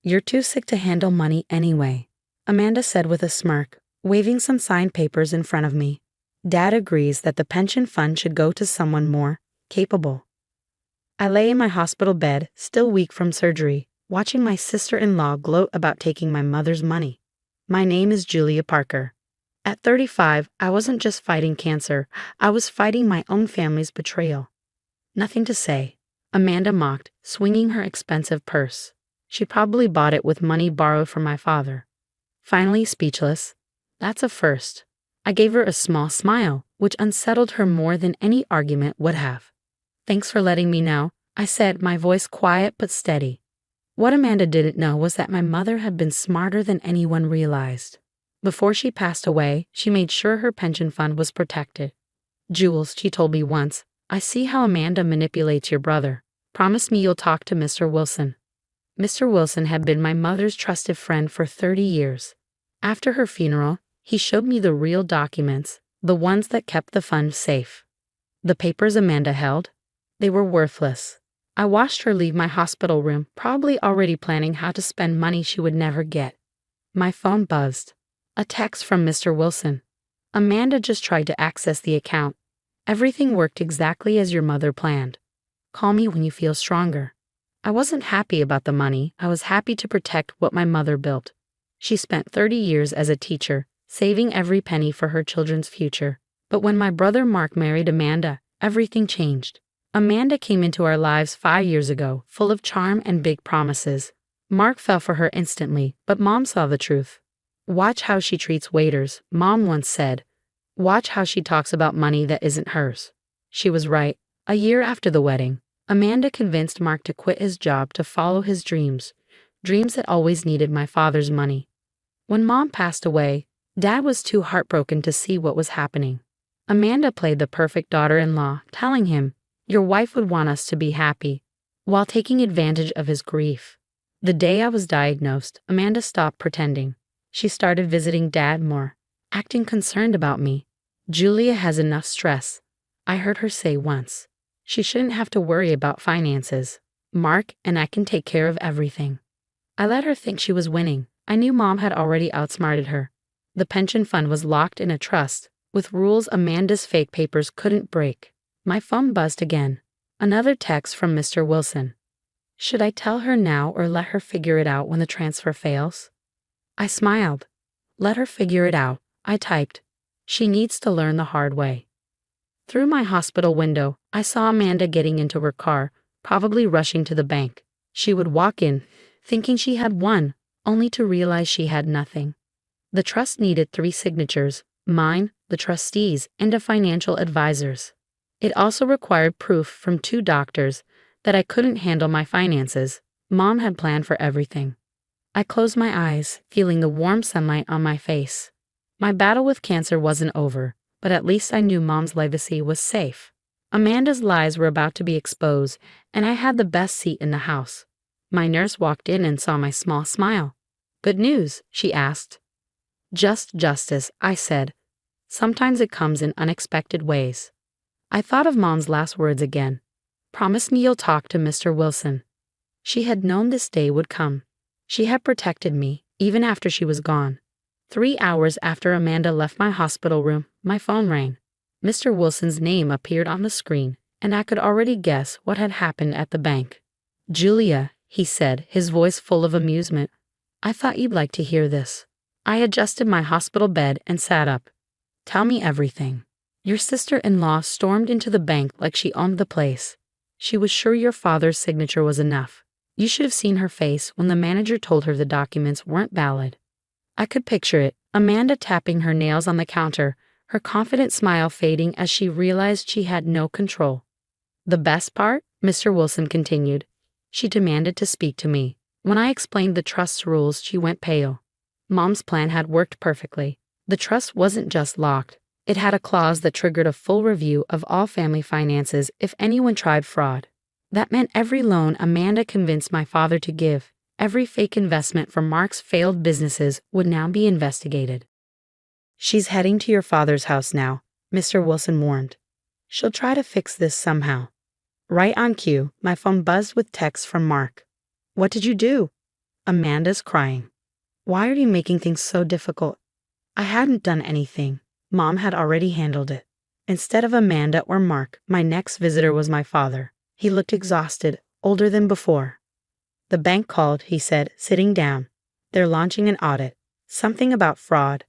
"You're too sick to handle money anyway," Amanda said with a smirk, waving some signed papers in front of me. "Dad agrees that the pension fund should go to someone more capable." I lay in my hospital bed, still weak from surgery, watching my sister-in-law gloat about taking my mother's money. My name is Julia Parker. At 35, I wasn't just fighting cancer, I was fighting my own family's betrayal. "Nothing to say," Amanda mocked, swinging her expensive purse. She probably bought it with money borrowed from my father. Finally speechless. "That's a first." I gave her a small smile, which unsettled her more than any argument would have. "Thanks for letting me know," I said, my voice quiet but steady. What Amanda didn't know was that my mother had been smarter than anyone realized. Before she passed away, she made sure her pension fund was protected. "Jules," she told me once, "I see how Amanda manipulates your brother. Promise me you'll talk to Mr. Wilson." Mr. Wilson had been my mother's trusted friend for 30 years. After her funeral, he showed me the real documents, the ones that kept the fund safe. The papers Amanda held, they were worthless. I watched her leave my hospital room, probably already planning how to spend money she would never get. My phone buzzed. A text from Mr. Wilson. "Amanda just tried to access the account. Everything worked exactly as your mother planned. Call me when you feel stronger." I wasn't happy about the money. I was happy to protect what my mother built. She spent 30 years as a teacher, saving every penny for her children's future. But when my brother Mark married Amanda, everything changed. Amanda came into our lives 5 years ago, full of charm and big promises. Mark fell for her instantly, but Mom saw the truth. "Watch how she treats waiters," Mom once said. "Watch how she talks about money that isn't hers." She was right. A year after the wedding, Amanda convinced Mark to quit his job to follow his dreams that always needed my father's money. When Mom passed away, Dad was too heartbroken to see what was happening. Amanda played the perfect daughter-in-law, telling him, "Your wife would want us to be happy," while taking advantage of his grief. The day I was diagnosed, Amanda stopped pretending. She started visiting Dad more, acting concerned about me. "Julia has enough stress," I heard her say once. "She shouldn't have to worry about finances. Mark and I can take care of everything." I let her think she was winning. I knew Mom had already outsmarted her. The pension fund was locked in a trust, with rules Amanda's fake papers couldn't break. My phone buzzed again. Another text from Mr. Wilson. Should I tell her now or let her figure it out when the transfer fails? I smiled. "Let her figure it out," I typed. "She needs to learn the hard way." Through my hospital window, I saw Amanda getting into her car, probably rushing to the bank. She would walk in, thinking she had won, only to realize she had nothing. The trust needed 3 signatures, mine, the trustees, and a financial advisor's. It also required proof from 2 doctors that I couldn't handle my finances. Mom had planned for everything. I closed my eyes, feeling the warm sunlight on my face. My battle with cancer wasn't over, but at least I knew Mom's legacy was safe. Amanda's lies were about to be exposed, and I had the best seat in the house. My nurse walked in and saw my small smile. "Good news?" she asked. "Just justice," I said. "Sometimes it comes in unexpected ways." I thought of Mom's last words again. "Promise me you'll talk to Mr. Wilson." She had known this day would come. She had protected me, even after she was gone. 3 hours after Amanda left my hospital room, my phone rang. Mr. Wilson's name appeared on the screen, and I could already guess what had happened at the bank. "Julia," he said, his voice full of amusement. "I thought you'd like to hear this." I adjusted my hospital bed and sat up. "Tell me everything." "Your sister-in-law stormed into the bank like she owned the place. She was sure your father's signature was enough. You should have seen her face when the manager told her the documents weren't valid." I could picture it, Amanda tapping her nails on the counter, her confident smile fading as she realized she had no control. "The best part?" Mr. Wilson continued. "She demanded to speak to me. When I explained the trust's rules, she went pale. Mom's plan had worked perfectly. The trust wasn't just locked. It had a clause that triggered a full review of all family finances if anyone tried fraud. That meant every loan Amanda convinced my father to give, every fake investment from Mark's failed businesses would now be investigated. "She's heading to your father's house now," Mr. Wilson warned. "She'll try to fix this somehow." Right on cue, my phone buzzed with texts from Mark. "What did you do?" Amanda's crying. Why are you making things so difficult? I hadn't done anything. Mom had already handled it. Instead of Amanda or Mark, my next visitor was my father. He looked exhausted, older than before. The bank called, he said, sitting down. They're launching an audit. Something about fraud.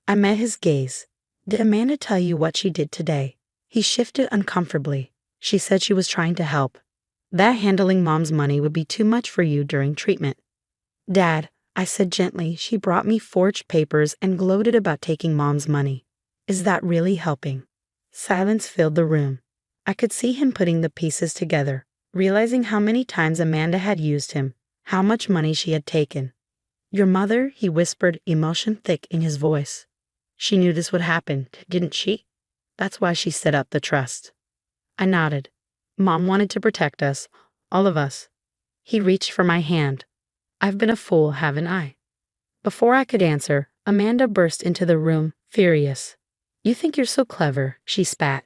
I met his gaze. Did Amanda tell you what she did today? He shifted uncomfortably. She said she was trying to help. That handling Mom's money would be too much for you during treatment. Dad, I said gently, she brought me forged papers and gloated about taking Mom's money. Is that really helping? Silence filled the room. I could see him putting the pieces together, realizing how many times Amanda had used him, how much money she had taken. Your mother, he whispered, emotion thick in his voice. She knew this would happen, didn't she? That's why she set up the trust. I nodded. Mom wanted to protect us, all of us. He reached for my hand. I've been a fool, haven't I? Before I could answer, Amanda burst into the room, furious. You think you're so clever, she spat.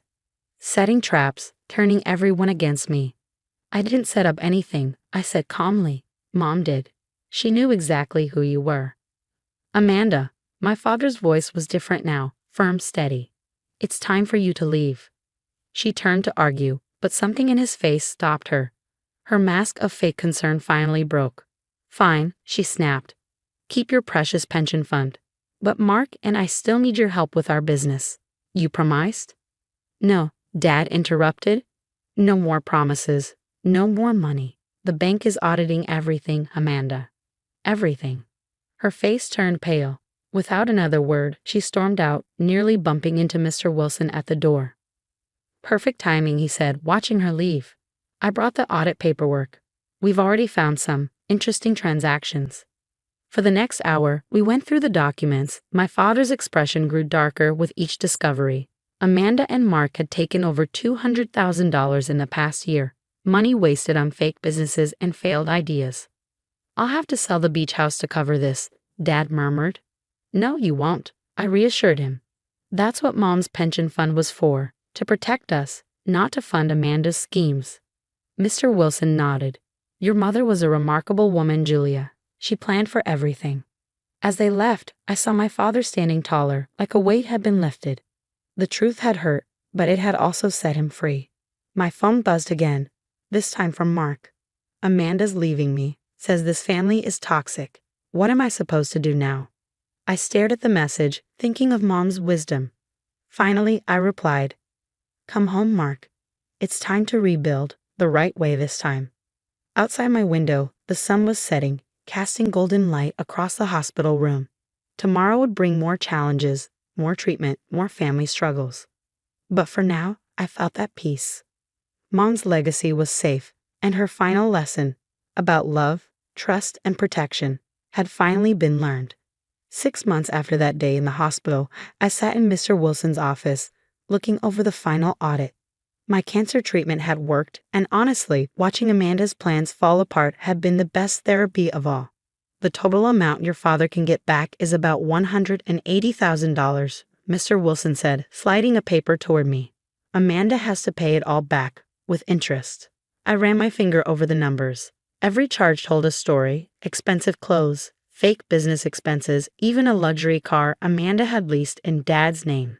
Setting traps, turning everyone against me. I didn't set up anything, I said calmly. Mom did. She knew exactly who you were. Amanda, my father's voice was different now, firm, steady. It's time for you to leave. She turned to argue, but something in his face stopped her. Her mask of fake concern finally broke. Fine, she snapped. Keep your precious pension fund. But Mark and I still need your help with our business. You promised? No, Dad interrupted. No more promises. No more money. The bank is auditing everything, Amanda. Everything. Her face turned pale. Without another word, she stormed out, nearly bumping into Mr. Wilson at the door. Perfect timing, he said, watching her leave. I brought the audit paperwork. We've already found some interesting transactions. For the next hour, we went through the documents. My father's expression grew darker with each discovery. Amanda and Mark had taken over $200,000 in the past year, money wasted on fake businesses and failed ideas. I'll have to sell the beach house to cover this, Dad murmured. No, you won't, I reassured him. That's what Mom's pension fund was for, to protect us, not to fund Amanda's schemes. Mr. Wilson nodded. Your mother was a remarkable woman, Julia. She planned for everything. As they left, I saw my father standing taller, like a weight had been lifted. The truth had hurt, but it had also set him free. My phone buzzed again, this time from Mark. Amanda's leaving me, says this family is toxic. What am I supposed to do now? I stared at the message, thinking of Mom's wisdom. Finally, I replied, Come home, Mark. It's time to rebuild, the right way this time. Outside my window, the sun was setting, casting golden light across the hospital room. Tomorrow would bring more challenges, more treatment, more family struggles. But for now, I felt at peace. Mom's legacy was safe, and her final lesson, about love, trust, and protection, had finally been learned. 6 months after that day in the hospital, I sat in Mr. Wilson's office, looking over the final audit. My cancer treatment had worked, and honestly, watching Amanda's plans fall apart had been the best therapy of all. The total amount your father can get back is about $180,000, Mr. Wilson said, sliding a paper toward me. Amanda has to pay it all back, with interest. I ran my finger over the numbers. Every charge told a story: expensive clothes, fake business expenses, even a luxury car Amanda had leased in Dad's name.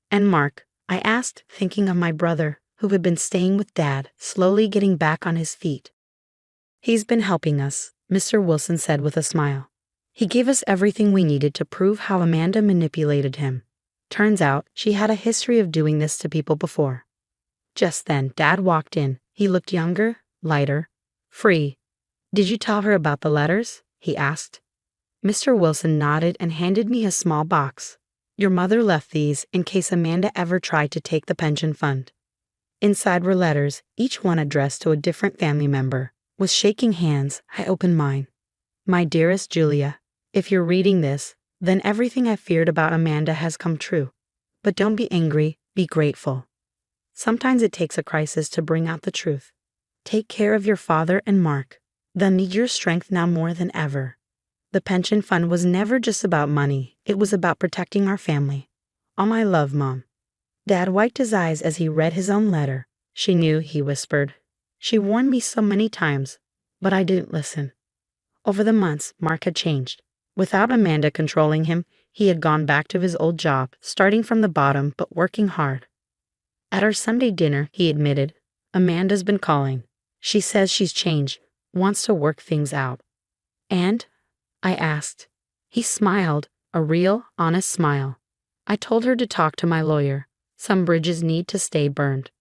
And Mark, I asked, thinking of my brother, who had been staying with Dad, slowly getting back on his feet. He's been helping us, Mr. Wilson said with a smile. He gave us everything we needed to prove how Amanda manipulated him. Turns out, she had a history of doing this to people before. Just then, Dad walked in. He looked younger, lighter, free. Did you tell her about the letters? He asked. Mr. Wilson nodded and handed me a small box. Your mother left these in case Amanda ever tried to take the pension fund. Inside were letters, each one addressed to a different family member. With shaking hands, I opened mine. My dearest Julia, if you're reading this, then everything I feared about Amanda has come true. But don't be angry, be grateful. Sometimes it takes a crisis to bring out the truth. Take care of your father and Mark. They'll need your strength now more than ever. The pension fund was never just about money, it was about protecting our family. All my love, Mom. Dad wiped his eyes as he read his own letter. She knew, he whispered. She warned me so many times, but I didn't listen. Over the months, Mark had changed. Without Amanda controlling him, he had gone back to his old job, starting from the bottom but working hard. At our Sunday dinner, he admitted, "Amanda's been calling. She says she's changed, wants to work things out." "And?" I asked. He smiled, a real, honest smile. "I told her to talk to my lawyer. Some bridges need to stay burned."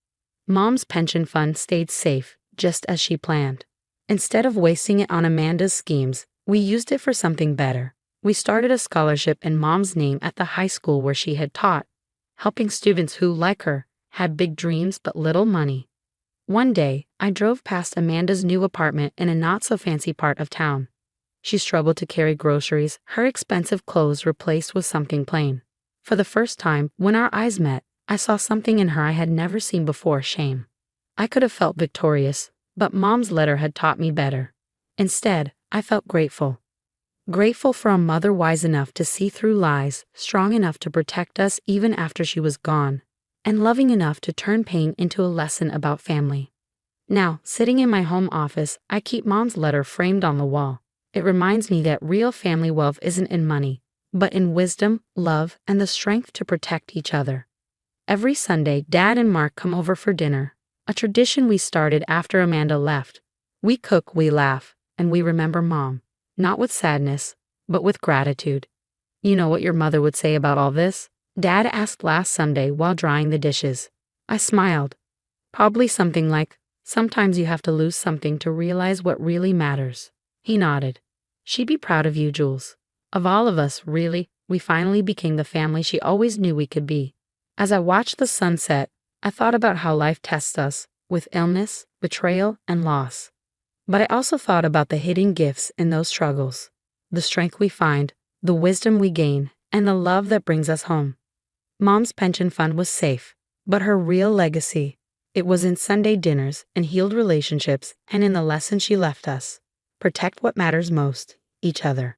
Mom's pension fund stayed safe, just as she planned. Instead of wasting it on Amanda's schemes, we used it for something better. We started a scholarship in Mom's name at the high school where she had taught, helping students who, like her, had big dreams but little money. One day, I drove past Amanda's new apartment in a not-so-fancy part of town. She struggled to carry groceries, her expensive clothes replaced with something plain. For the first time, when our eyes met, I saw something in her I had never seen before: shame. I could have felt victorious, but Mom's letter had taught me better. Instead, I felt grateful. Grateful for a mother wise enough to see through lies, strong enough to protect us even after she was gone, and loving enough to turn pain into a lesson about family. Now, sitting in my home office, I keep Mom's letter framed on the wall. It reminds me that real family wealth isn't in money, but in wisdom, love, and the strength to protect each other. Every Sunday, Dad and Mark come over for dinner, a tradition we started after Amanda left. We cook, we laugh, and we remember Mom, not with sadness, but with gratitude. "You know what your mother would say about all this?" Dad asked last Sunday while drying the dishes. I smiled. "Probably something like, sometimes you have to lose something to realize what really matters." He nodded. "She'd be proud of you, Jules. Of all of us, really, we finally became the family she always knew we could be." As I watched the sunset, I thought about how life tests us, with illness, betrayal, and loss. But I also thought about the hidden gifts in those struggles, the strength we find, the wisdom we gain, and the love that brings us home. Mom's pension fund was safe, but her real legacy, it was in Sunday dinners and healed relationships and in the lesson she left us. Protect what matters most, each other.